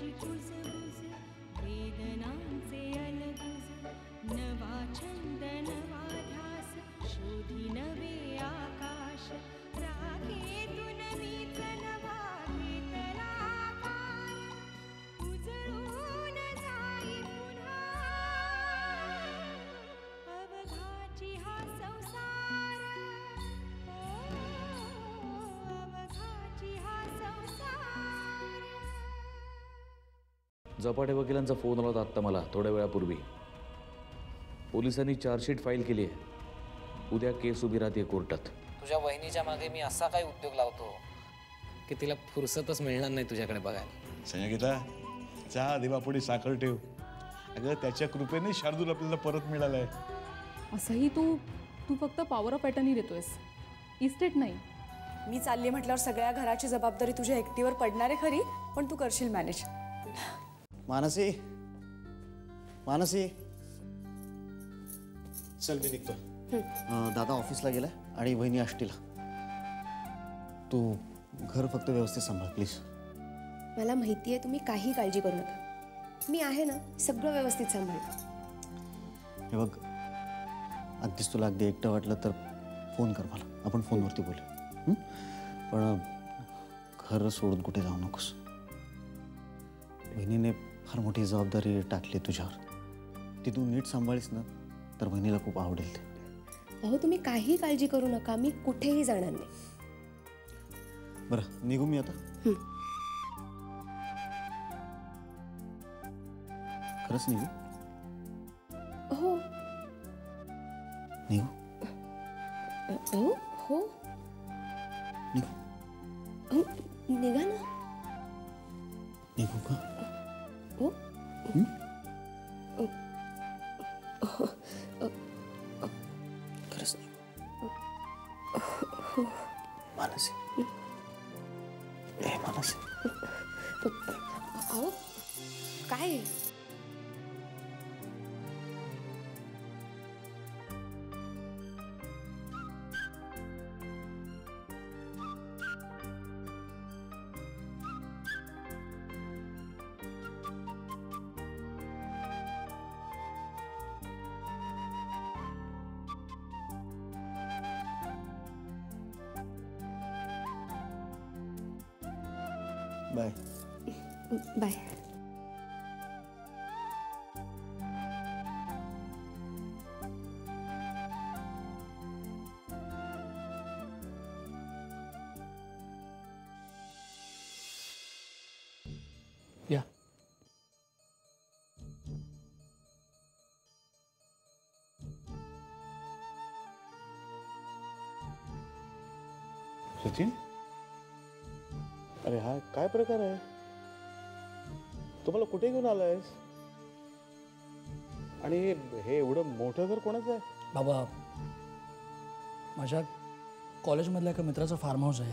मनाची कुजबुज, वेदनांचे अलगुज, नवा छंद नवा ध्यास, शोधी नवे आकाश, राखेतून मीच नवा घेतला आकार, उजळून जाई पुन्हा अवघाची हा संसार, अवघाची हा संसार. झपाटे वकिलांचा फोन आला होता आत्ता मला थोड्या वेळापूर्वी. पोलिसांनी चार्जशीट फाईल केली आहे. उद्या केस उभी राहते कोर्टात. तुझ्या वहिनीच्या मागे मी असा काय उद्योग लावतो की तिला फुरसतच मिळणार नाही तुझ्याकडे बघायला. संयोगिता, चहा दिवापुढे साखर ठेव. अगं त्याच्या कृपेने शार्दूल आपल्याला परत मिळालाय. असंही तू फक्त पॉवर ऑफ अटर्नी देतोयस, इस्टेट नाही. मी चालली म्हटल्यावर सगळ्या घराची जबाबदारी तुझ्या एकटीवर पडणार आहे खरी, पण तू करशील मॅनेज. मानसी, मानसी, चल मी निघतो. दादा ऑफिसला गेला आणि वहिनी आष्टीला. तू घर फक्त व्यवस्थित सांभाळ प्लीज. मला माहिती आहे तुम्ही काही काळजी करू नका, मी आहे ना, सगळं व्यवस्थित सांभाळ. हे बघ, अगदीच तुला अगदी एकटं वाटलं तर फोन कर मला, आपण फोनवरती बोलू. पण घर सोडून कुठे जाऊ नकोस. वहिनीने फार मोठी जबाबदारी टाकली तुझ्यावर. ती तू नीट सांभाळीस ना तर वहिनीला खूप आवडेल ते. अहो तुम्ही काही काळजी करू नका, मी कुठेही जाणार नाही. बरं, निघू मी आता. खरंच निघू? हो. निघू? हो. निघू? निघा ना. निघू का? हो. खरंच निघू? मानसी, ए मानसी. अहो काय? बाय. बाय. या. सचिन, अरे हा काय प्रकार आहे? तुम्हाला कुठे घेऊन आलायस? आणि हे एवढं मोठं घर कोणाचं आहे? बाबा, माझ्या कॉलेजमधल्या एका मित्राचं फार्म हाऊस आहे.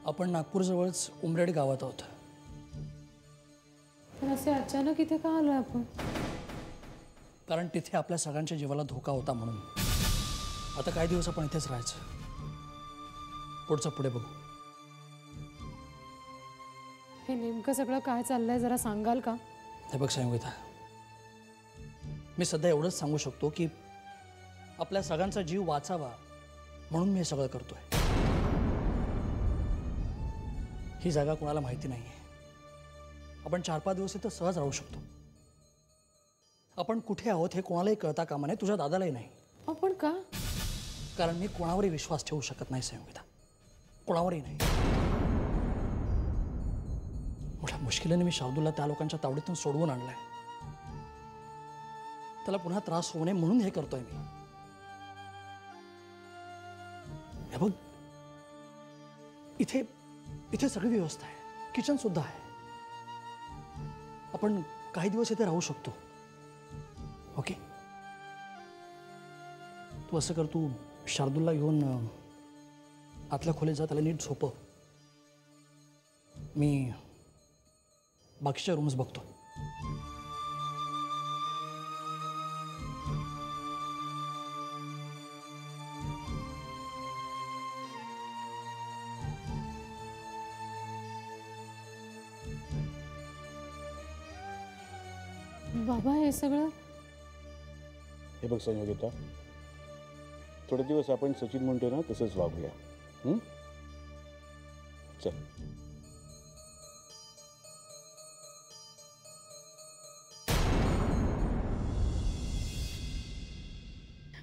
आपण नागपूरजवळच उमरेड गावात आहोत. तर असे अचानक इथे का आलोय आपण? कारण तिथे आपल्या सगळ्यांच्या जीवाला धोका होता म्हणून. आता काही दिवस आपण इथेच राहायचं. पुढचं पुढे बघू. हे नेमकं सगळं काय चाललंय जरा सांगाल का? हे बघ संयोगिता, मी सध्या एवढंच सांगू शकतो की आपल्या सगळ्यांचा जीव वाचावा म्हणून मी हे सगळं करतोय. ही जागा कोणाला माहिती नाही आहे. आपण 4-5 दिवस इथं सहज राहू शकतो. आपण कुठे आहोत हे कोणालाही कळता कामा नये, तुझ्या दादालाही नाही. आपण का? कारण मी कोणावरही विश्वास ठेवू शकत नाही संयोगिता, कोणावरही नाही. मोठ्या मुश्किलीने मी शार्दूलला त्या लोकांच्या तावडीतून सोडवून आणलंय. त्याला पुन्हा त्रास होऊ नये म्हणून हे करतोय मी. हे बघ, इथे सगळी व्यवस्था आहे, किचन सुद्धा आहे. आपण काही दिवस इथे राहू शकतो. ओके, तू असं कर, तू शार्दूलला घेऊन आतल्या खोलीत जा, त्याला नीट झोपव. मी बाकीच्या रूम्स बघतो. बाबा हे सगळं हे बघ संयोगिता, थोडे दिवस आपण सचिन म्हणतो ना तसंच वागूया. चल.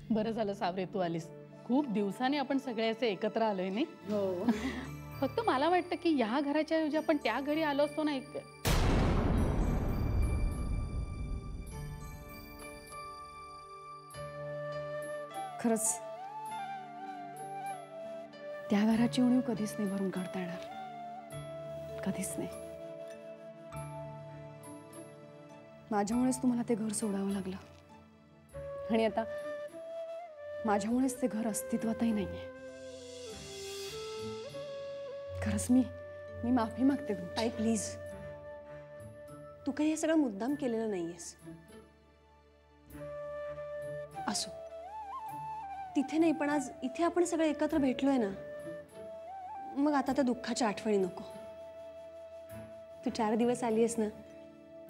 बरं झालं सावरे तू आलीस. खूप दिवसांनी आपण सगळे असे एकत्र आलोय नाही. हो. फक्त मला वाटतं की ह्या घराच्या ऐवजी आपण त्या घरी आलो असतो ना. खरंच त्या घराची उणीव कधीच नाही भरून काढता येणार, कधीच नाही. माझ्यामुळेच तुम्हाला ते घर सोडावं लागलं आणि आता माझ्यामुळेच ते घर अस्तित्वातही नाहीये. खरंच मी माफी मागते तुमची. आई प्लीज, तू काही हे सगळं मुद्दाम केलेलं नाहीयेस. असो, तिथे नाही पण आज इथे आपण सगळे एकत्र भेटलोय ना, मग आता त्या दुःखाच्या आठवणी नको. तू 4 दिवस आली आहेस ना,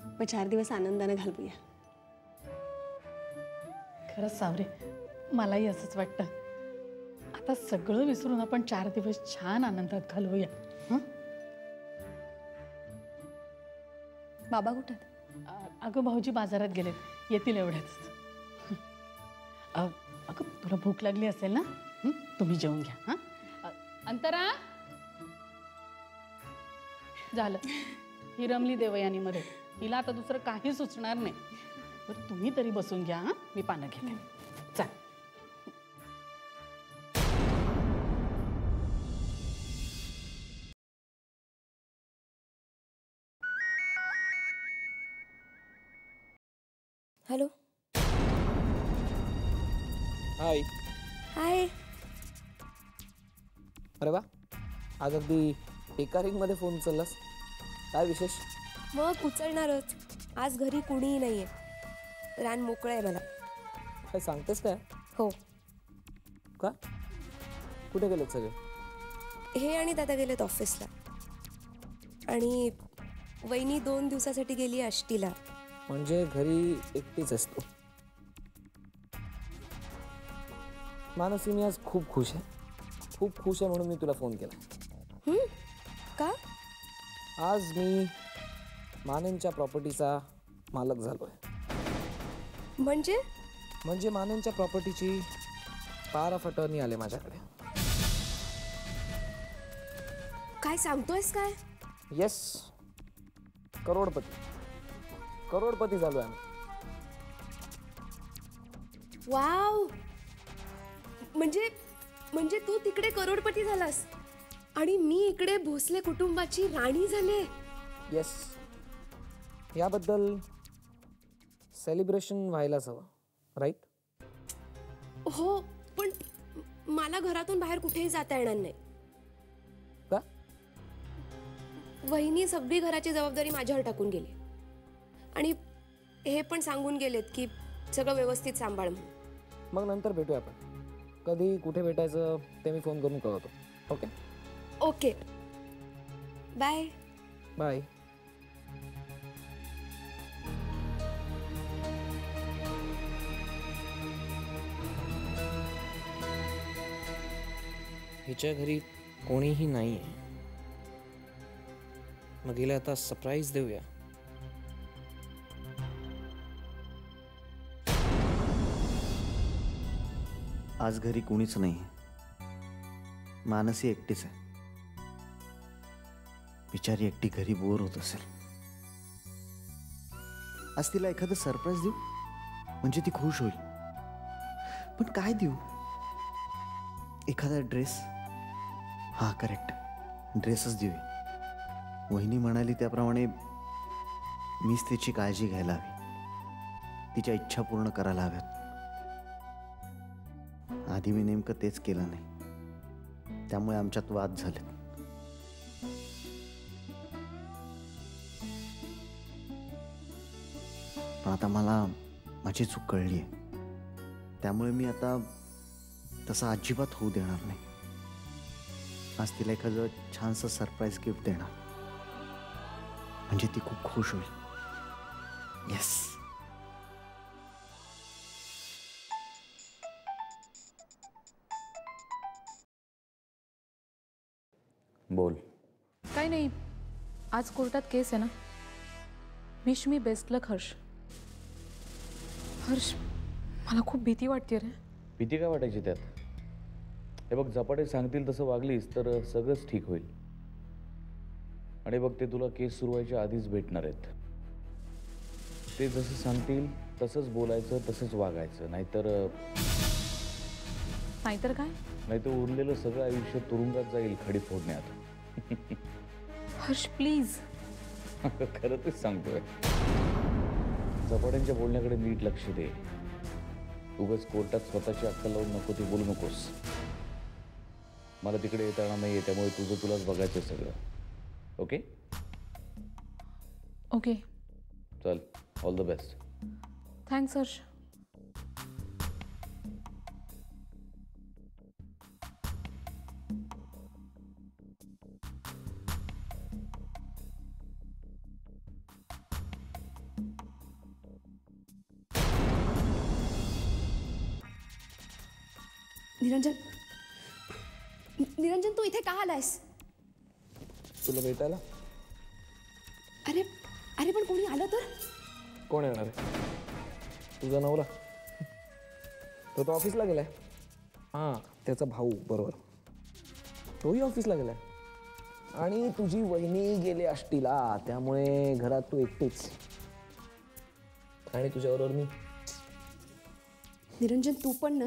मग 4 दिवस आनंदाने घालवूया. खरंच सावरे, मलाही असंच वाटतं. आता सगळं विसरून आपण 4 दिवस छान आनंदात घालवूया. बाबा कुठे? अगं भाऊजी बाजारात गेलेत, येतील एवढ्याच. अगं तुला भूक लागली असेल ना, तुम्ही जेवून घ्या. अंतरा झालं, ही रमली देवयानीमध्ये. हिला आता दुसरं काही सुचणार नाही. बरं तुम्ही तरी बसून घ्या. मी पानं घेते. चल. हॅलो. हाय. हाय. अरे वा, आज अगदी एका रिंगमध्ये फोन उचललास. काय विशेष? मग उचलणारच. आज घरी कुणीही नाहीये, रान मोकळं आहे मला. काय सांगतेस काय? हो. का? कुठे गेलेत सगळे? हे आणि दादा गेलेत ऑफिसला, आणि वहिनी 2 दिवसासाठी गेली आष्टीला. म्हणजे घरी एकटीच असतो. मानसी, मी आज खूप खुश आहे. खूप खुश आहे म्हणून मी तुला फोन केला. का? आज मी मानेंच्या प्रॉपर्टीचा मालक झालोय. म्हणजे मानेंच्या प्रॉपर्टीची पॉवर ऑफ अटर्नी आले माझ्याकडे. काय सांगतोयस काय? येस, करोडपती झालोय आम्ही. वाव. म्हणजे तू तिकडे करोडपती झालास आणि मी इकडे भोसले कुटुंबाची राणी झाले. येस, याबद्दल सेलिब्रेशन व्हायलाच हवं, राईट? हो, पण मला घरातून बाहेर कुठेही जाता येणार नाही. का? वहिनी सगळी घराची जबाबदारी माझ्यावर टाकून गेली आणि हे पण सांगून गेलेत की सगळं व्यवस्थित सांभाळ म्हणून. मग नंतर भेटूया आपण. कधी कुठे भेटायचं ते मी फोन करून कळवतो. ओके? Okay, bye. बाय. हिच्या घरी कोणीही नाही आहे. मग हिला आता सरप्राईज देऊया. आज घरी कोणीच नाही. मानसी एकटीच आहे. बिचारी एकटी घरी बोर होत असेल. आज तिला एखादं सरप्राईज देऊ म्हणजे ती खुश होईल. पण काय देऊ? एखादा ड्रेस? हा, करेक्ट, ड्रेसच देऊया. वहिनी म्हणाली त्याप्रमाणे मीच तिची काळजी घ्यायला हवी, तिच्या इच्छा पूर्ण करायला हव्यात. आधी मी नेमकं तेच केलं नाही, त्यामुळे आमच्यात वाद झाले. पण आता मला माझी चूक कळली आहे, त्यामुळे मी आता तसं अजिबात होऊ देणार नाही. आज तिला एखादं छानसं सरप्राईज गिफ्ट देणार, म्हणजे ती खूप खुश होईल. येस. बोल. काय नाही, आज कोर्टात केस आहे ना. विश मी बेस्ट लक हर्ष. हर्ष, मला खूप भीती वाटते रे. भीती काय वाटायची त्यात? हे बघ, झपाटे सांगतील तसं वागलीस तर सगळंच ठीक होईल. आणि बघ, ते तुला केस सुरू व्हायच्या आधीच भेटणार आहेत. ते जसं सांगतील तसंच बोलायचं, तसंच वागायचं. नाहीतर काय? नाहीतर उरलेलं सगळं आयुष्य तुरुंगात जाईल खडी फोडण्यात. हर्ष प्लीज. खरं तेच सांगतोय. झपाट्यांच्या बोलण्याकडे नीट लक्ष दे. उगाच कोर्टात स्वतःची अक्कल लावून नको ते बोलू नकोस. मला तिकडे येता येणार नाहीये, त्यामुळे तुझं तुलाच बघायचं सगळं. Okay okay. चल, all the best. Thanks Harsh. Niranjan, तू इथे का आलायस? तुला भेटायला. अरे अरे पण कोणी आलं तर? कोण येणार आहे? तुझा नवरा. तो ऑफिसला गेलाय. हां, त्याचा भाऊ. बरोबर, तोही ऑफिसला गेलाय. आणि तुझी वहिनी गेली आष्टीला, त्यामुळे घरात तू एकटीच. आणि तुझ्याबरोबर मी. निरंजन, तू पण ना.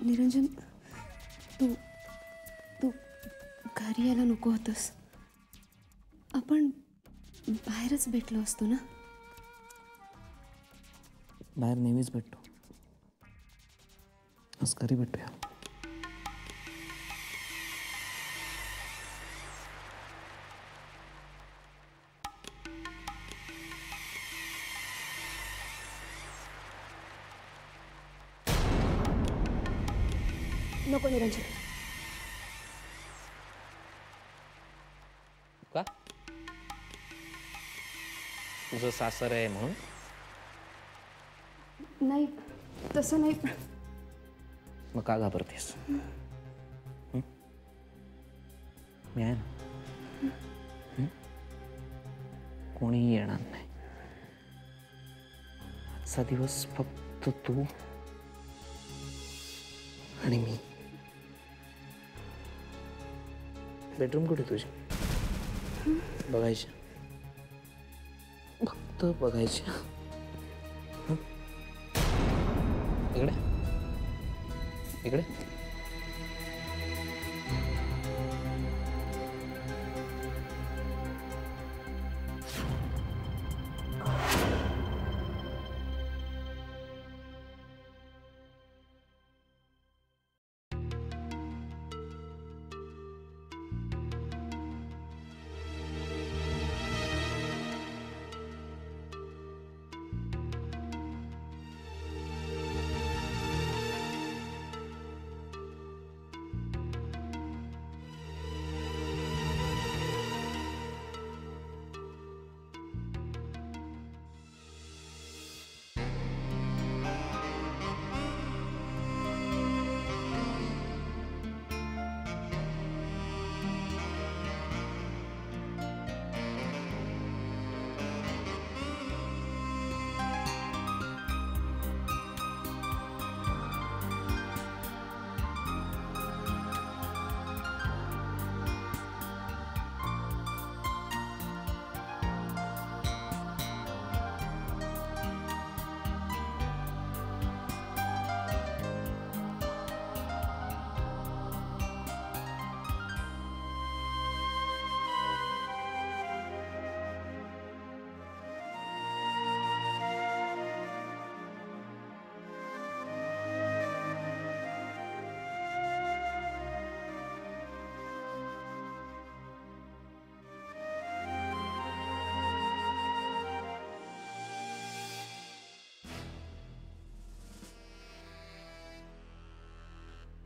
निरंजन, तू तू घरी यायला नको होतंस. आपण बाहेरच भेटलो असतो ना. बाहेर नेहमीच भेटतो. आज घरी भेटूया. नको निरंजन. का? तुझं सासर आहे म्हणून? नाही, तसं नाही. मग का घाबरतेस? मी आहे ना. कोणीही येणार नाही. आजचा दिवस फक्त तू आणि मी. बेडरूम कुठे तुझी? बघायची, फक्त बघायची. इकडे इकडे.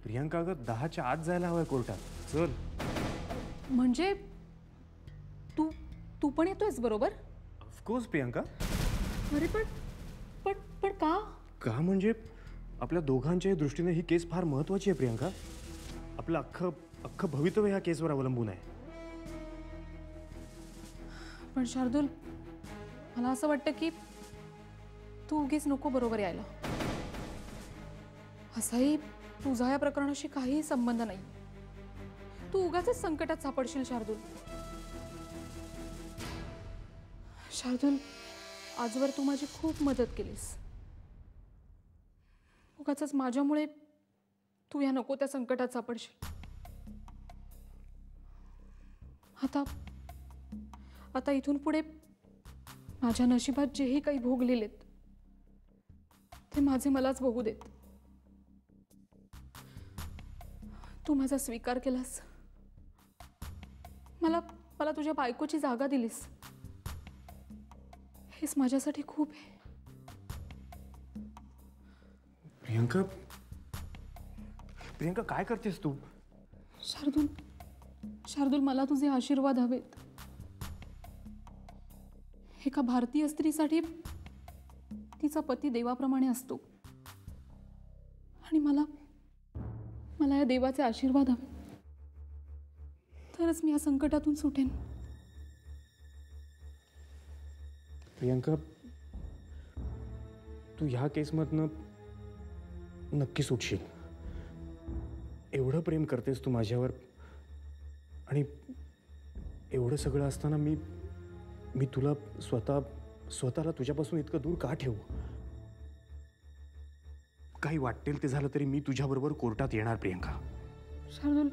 प्रियांका अगं 10च्या आत जायला हवंय कोर्टात. चल. म्हणजे तू तू पण येतोयस बरोबर? ऑफकोर्स प्रियांका. अरे पण पण पण का? का म्हणजे आपल्या दोघांच्याही दृष्टीने ही केस फार महत्त्वाची आहे प्रियांका. आपलं अख्खं भवितव्य ह्या केसवर अवलंबून आहे. पण शार्दूल, मला असं वाटतं की तू उगीच नको बरोबर यायला. असाही तुझा या प्रकरणाशी काहीही संबंध नाही. तू उगाच संकटात सापडशील शार्दूल. शार्दूल, आजवर तू माझी खूप मदत केलीस. उगाच माझ्यामुळे तू या नको त्या संकटात सापडशील. आता इथून पुढे माझ्या नशिबात जेही काही भोग लिहिलेत ते माझे मलाच भोगू देत. तू माझा स्वीकार केलास. मला तुझ्या बायकोची जागा दिलीस. हेच माझ्यासाठी खूप आहे. प्रियांका काय करतेस तू? शार्दूल, मला तुझे आशीर्वाद हवेत. एका भारतीय स्त्रीसाठी तिचा पती देवाप्रमाणे असतो आणि मला या देवाचे आशीर्वाद हवे. तरच मी या संकटातून सुटेन. प्रियांका, तू ह्या केसमधनं नक्की सुटशील. एवढं प्रेम करतेस तू माझ्यावर आणि एवढं सगळं असताना मी तुला स्वतःला तुझ्यापासून इतकं दूर का ठेवू? काही वाटेल ते झालं तरी मी तुझ्याबरोबर कोर्टात येणार प्रियांका. शार्दूल,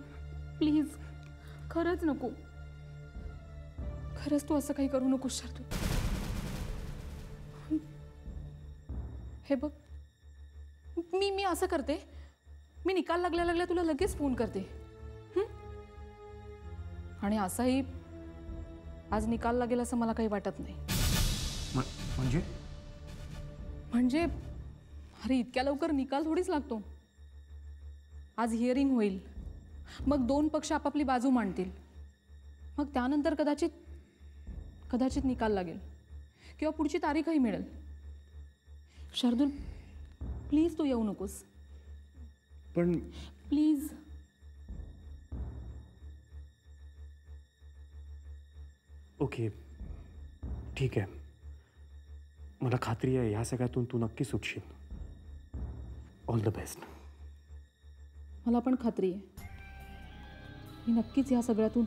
प्लीज, खरंच नको. खरंच तू असं काही करू नकोस शार्दूल. हे बघ, मी असं करते, मी निकाल लागल्या तुला लगेच फोन करते. आणि असाही आज निकाल लागेल असं मला काही वाटत नाही. म्हणजे अरे इतक्या लवकर निकाल थोडीच लागतो. आज हिअरिंग होईल, मग 2 पक्ष आपापली बाजू मांडतील, मग त्यानंतर कदाचित निकाल लागेल किंवा पुढची तारीखही मिळेल. शार्दूल, प्लीज तू येऊ नकोस. पण प्लीज. ओके, ठीक आहे. मला खात्री आहे ह्या सगळ्यातून तू नक्की सुटशील. All the best. मला पण खात्री आहे मी नक्कीच ह्या सगळ्यातून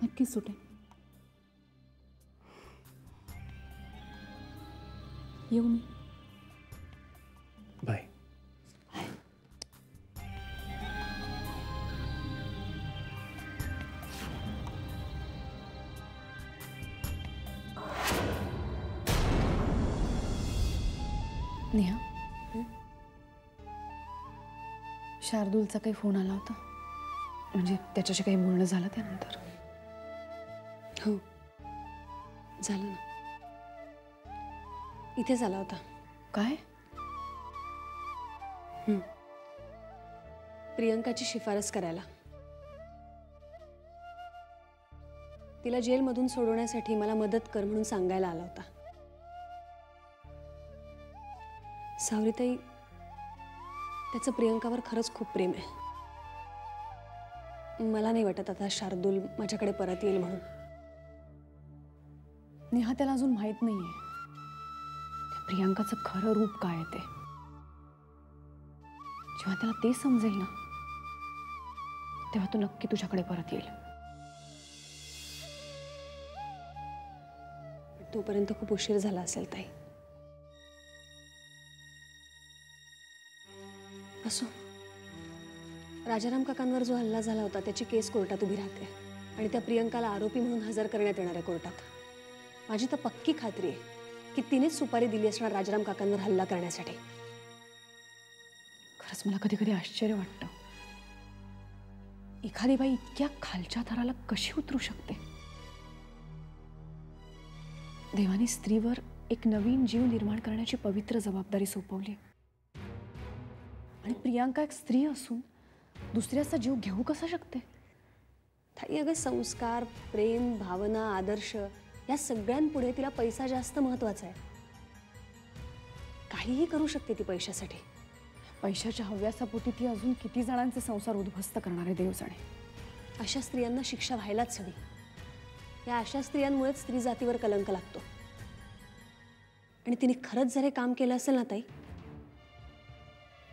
नक्कीच सुटेन. येऊ मी. बाय. नेहा, शार्दूलचा काही फोन आला होता? म्हणजे त्याच्याशी काही बोलणं झालं त्यानंतर? हो, झालं ना. इथेच आला होता. काय? प्रियंकाची शिफारस करायला. तिला जेलमधून सोडवण्यासाठी मला मदत कर म्हणून सांगायला आला होता. सावरीताई, त्याचं प्रियंकावर खरंच खूप प्रेम आहे. मला नाही वाटत आता शार्दूल माझ्याकडे परत येईल म्हणून. नेहा, त्याला अजून माहीत नाहीये त्या प्रियांकाचं खरं रूप काय आहे ते. जेव्हा त्याला ते समजेल ना, तेव्हा तो नक्की तुझ्याकडे परत येईल. तोपर्यंत खूप उशीर झाला असेल ताई. असो, राजाराम काकांवर जो हल्ला झाला होता त्याची केस कोर्टात उभी राहते आणि त्या प्रियंकाला आरोपी म्हणून हजर करण्यात येणार आहे कोर्टात. माझी तर पक्की खात्री आहे की तिनेच सुपारी दिली असणार राजाराम काकांवर हल्ला करण्यासाठी. खरंच मला कधी कधी आश्चर्य वाटतं, एखादी बाई इतक्या खालच्या थराला कशी उतरू शकते. देवाने स्त्रीवर एक नवीन जीव निर्माण करण्याची पवित्र जबाबदारी सोपवली आणि प्रियांका एक स्त्री असून दुसऱ्याचा जीव घेऊ कसा शकते? ताई अगं, संस्कार, प्रेम, भावना, आदर्श या सगळ्यांपुढे तिला पैसा जास्त महत्वाचा आहे. काहीही करू शकते ती पैशासाठी. पैशाच्या हव्यासापोटी ती अजून किती जणांचे संसार उद्ध्वस्त करणारे देव जाणे. अशा स्त्रियांना शिक्षा व्हायलाच हवी. या अशा स्त्रियांमुळेच स्त्री जातीवर कलंक लागतो. आणि तिने खरंच जर हे काम केलं असेल ना ताई,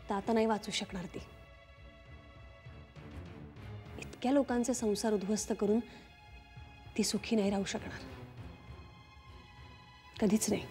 तर आता नाही वाचू शकणार ती. इतक्या लोकांचे संसार उद्ध्वस्त करून ती सुखी नाही राहू शकणार, कधीच नाही.